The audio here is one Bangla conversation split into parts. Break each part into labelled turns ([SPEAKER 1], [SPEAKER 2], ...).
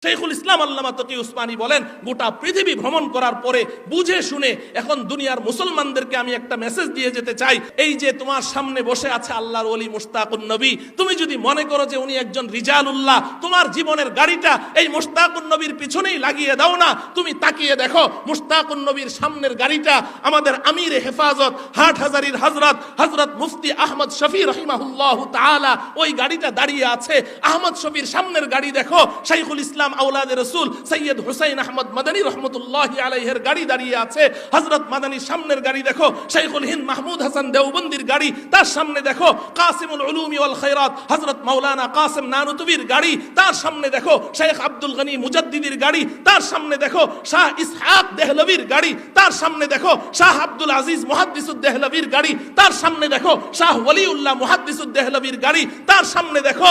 [SPEAKER 1] শাইখুল ইসলাম আল্লামা তকি উসমানী বলেন, গোটা পৃথিবী ভ্রমণ করার পরে বুঝে শুনে এখন দুনিয়ার মুসলমানদেরকে আমি একটা মেসেজ দিয়ে যেতে চাই। এই যে তোমার সামনে বসে আছে আল্লাহর ওলি মুশতাকুন নবী, তুমি যদি মনে করো যে উনি একজন রিজালুল্লাহ, তোমার জীবনের গাড়িটা এই মুশতাকুন নবীর পিছনেই লাগিয়ে দাও না। তুমি তাকিয়ে দেখো মুশতাকুন নবীর সামনের গাড়িটা আমাদের আমিরে হেফাজত হাটহাজারীর হযরত মুফতি আহমদ শফি রাহিমাহুল্লাহ তাআলা, ওই গাড়িটা দাঁড়িয়ে আছে। আহমদ শফির সামনের গাড়ি দেখো শাইখুল ইসলাম আওলাদে রাসূল সৈয়দ হুসাইন আহমদ মাদানী রহমতুল্লাহি আলাইহির গাড়ি দাঁড়িয়ে আছে। হযরত মাদানীর সামনের গাড়ি দেখো শাইখুল হিন্দ মাহমুদ হাসান দেওবন্দির গাড়ি, তার সামনে দেখো কাসিমুল উলুমি ওয়াল খায়রাত হযরত মাওলানা কাসেম নানুতুবির গাড়ি, তার সামনে দেখো শেখ আব্দুল গনি মুজাদ্দিদির গাড়ি, তার সামনে দেখো শাহ ইসহাক দেহলভির গাড়ি, তার সামনে দেখো শাহ আব্দুল আজিজ মুহাদ্দিসুদ দেহলভির গাড়ি, তার সামনে দেখো শাহ ওলিউল্লাহ মুহাদ্দিসুদ দেহলভির গাড়ি, তার সামনে দেখো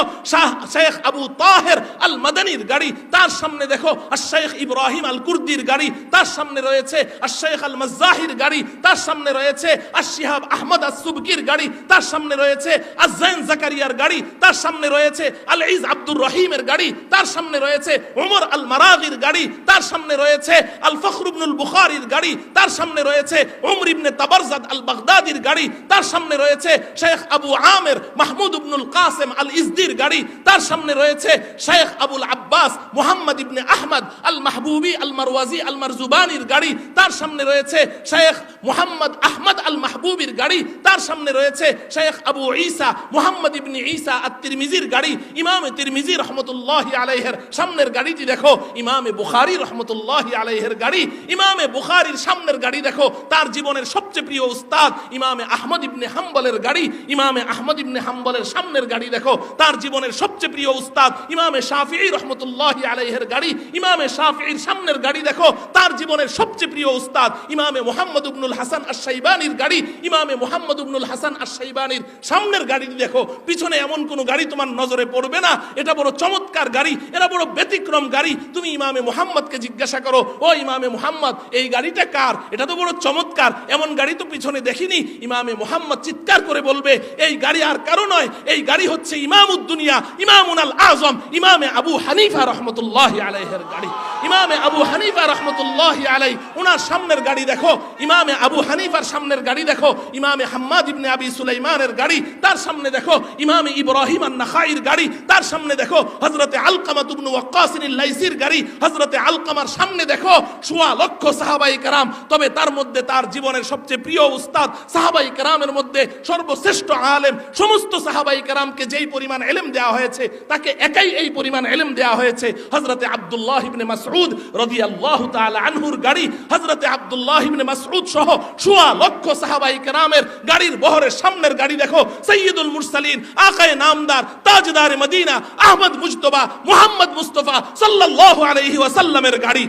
[SPEAKER 1] শেখ আবু তাহের আল মাদানীর গাড়ি, তার সামনে দেখো আশ-শাইখ ইব্রাহিম আল কুর্দির গাড়ি, তার সামনে রয়েছে আশ-শাইখ আল মাজ্জাহির গাড়ি, তার সামনে রয়েছে আশ-শিহাব আহমদ আস-সুবকির গাড়ি, তার সামনে রয়েছে আজ-জাইন জাকারিয়ার গাড়ি, তার সামনে রয়েছে আল-ইজ আব্দুর রহিমের গাড়ি, তার সামনে রয়েছে ওমর আল মারাগির গাড়ি, তার সামনে রয়েছে আল ফখর ইবনুল বুখারীর গাড়ি, তার সামনে রয়েছে উমর ইবনে তাবারজাদ আল বাগদাদির গাড়ি, তার সামনে রয়েছে শেখ আবু আমের মাহমুদ ইবনুল কাসেম আল ইজদির গাড়ি, তার সামনে রয়েছে শেখ আবুল আব্বাস মুহাম্মদ ইবনে আহমদ আল মাহবুবি আল মারওয়াজি আল মারজুবানির গাড়ি, তার সামনে রয়েছে শেখ মুহাম্মদ আহমদ আল মাহবুবির গাড়ি, তার সামনে রয়েছে শেখ আবু ঈসা মুহাম্মদ ইবনে ঈসা আত-তিরমিজির গাড়ি, ইমামে তিরমিজি রহমতুল্লাহি আলাইহির সামনের গাড়িটি দেখো ইমামে বুখারী রহমতুল্লাহি আলাইহির গাড়ি, ইমামে বুখারীর সামনের গাড়ি দেখো তার জীবনের সবচেয়ে প্রিয় উস্তাদ ইমামে আহমদ ইবনে হাম্বলের গাড়ি, ইমামে আহমদ ইবনে হাম্বলের সামনের গাড়ি দেখো তার জীবনের সবচেয়ে প্রিয় উস্তাদ ইমামে শাফিঈ রহমতুল্লাহি আলাইহির গাড়ি, ইমামে শাফিঈর সামনের গাড়ি দেখো তার জীবনের সবচেয়ে প্রিয় উস্তাদ ইমামে মুহাম্মদ ইবনুল হাসান আশ-শাইবানির গাড়ি, ইমামে মুহাম্মদ ইবনুল হাসান আশ-শাইবানির সামনের গাড়ি দেখো। পিছনে এমন কোন গাড়ি তোমার নজরে পড়বে না, এটা বড় চমৎকার গাড়ি, এটা বড় ব্যতিক্রম গাড়ি। তুমি ইমামে মুহাম্মদকে জিজ্ঞাসা করো, ও ইমামে মুহাম্মদ এই গাড়িটা কার? এটা তো বড় চমৎকার, এমন গাড়ি তো পিছনে দেখিনি। ইমামে মুহাম্মদ চিৎকার করে বলবে, এই গাড়ি আর কারো নয়, এই গাড়ি হচ্ছে ইমামুদ দুনিয়া ইমামুনাল আযম ইমামে আবু হানিফা রহমতুল্লাহি আলাইহির গাড়ি। ইমামে আবু হানিফা রহমতুল্লাহি আলাইহি ওনার সামনের গাড়ি দেখো, ইমামে আবু হানিফার সামনের গাড়ি দেখো ইমামে হাম্মাদ ইবনে আবি সুলাইমানের গাড়ি, তার সামনে দেখো ইমামে ইব্রাহিম আন-নাখাইর গাড়ি, তার সামনে দেখো হযরতে আলকামা ইবনে ওয়াক্কাস আল-লাইসির গাড়ি, হযরতে আলকামার সামনে দেখো সোয়া লক্ষ সাহাবায়ে কেরাম। তবে তার মধ্যে তার জীবনের সবচেয়ে প্রিয় উস্তাদ সাহাবায়ে কেরামের মধ্যে সর্বশ্রেষ্ঠ আলেম, সমস্ত সাহাবায়ে কেরামকে যেই পরিমাণ ইলম দেওয়া হয়েছে তাকে একাই এই পরিমাণ ইলম দেওয়া হয়েছে। হযরতে আব্দুল্লাহ ইবনে মাসউদ রাদিয়াল্লাহু তাআলা আনহুর গাড়ি, হযরতে আব্দুল্লাহ ইবনে মাসউদ সহ সোয়া লক্ষ সাহাবায়ে কেরামের গাড়ির বহরের সামনের গাড়ি দেখো সাইয়্যিদুল মুরসালিন আকায়ে নামদার তাজদারে মদিনা আহমদ মুজতবা মুহাম্মদ মুস্তাফা সাল্লাল্লাহু আলাইহি ওয়াসাল্লামের গাড়ি।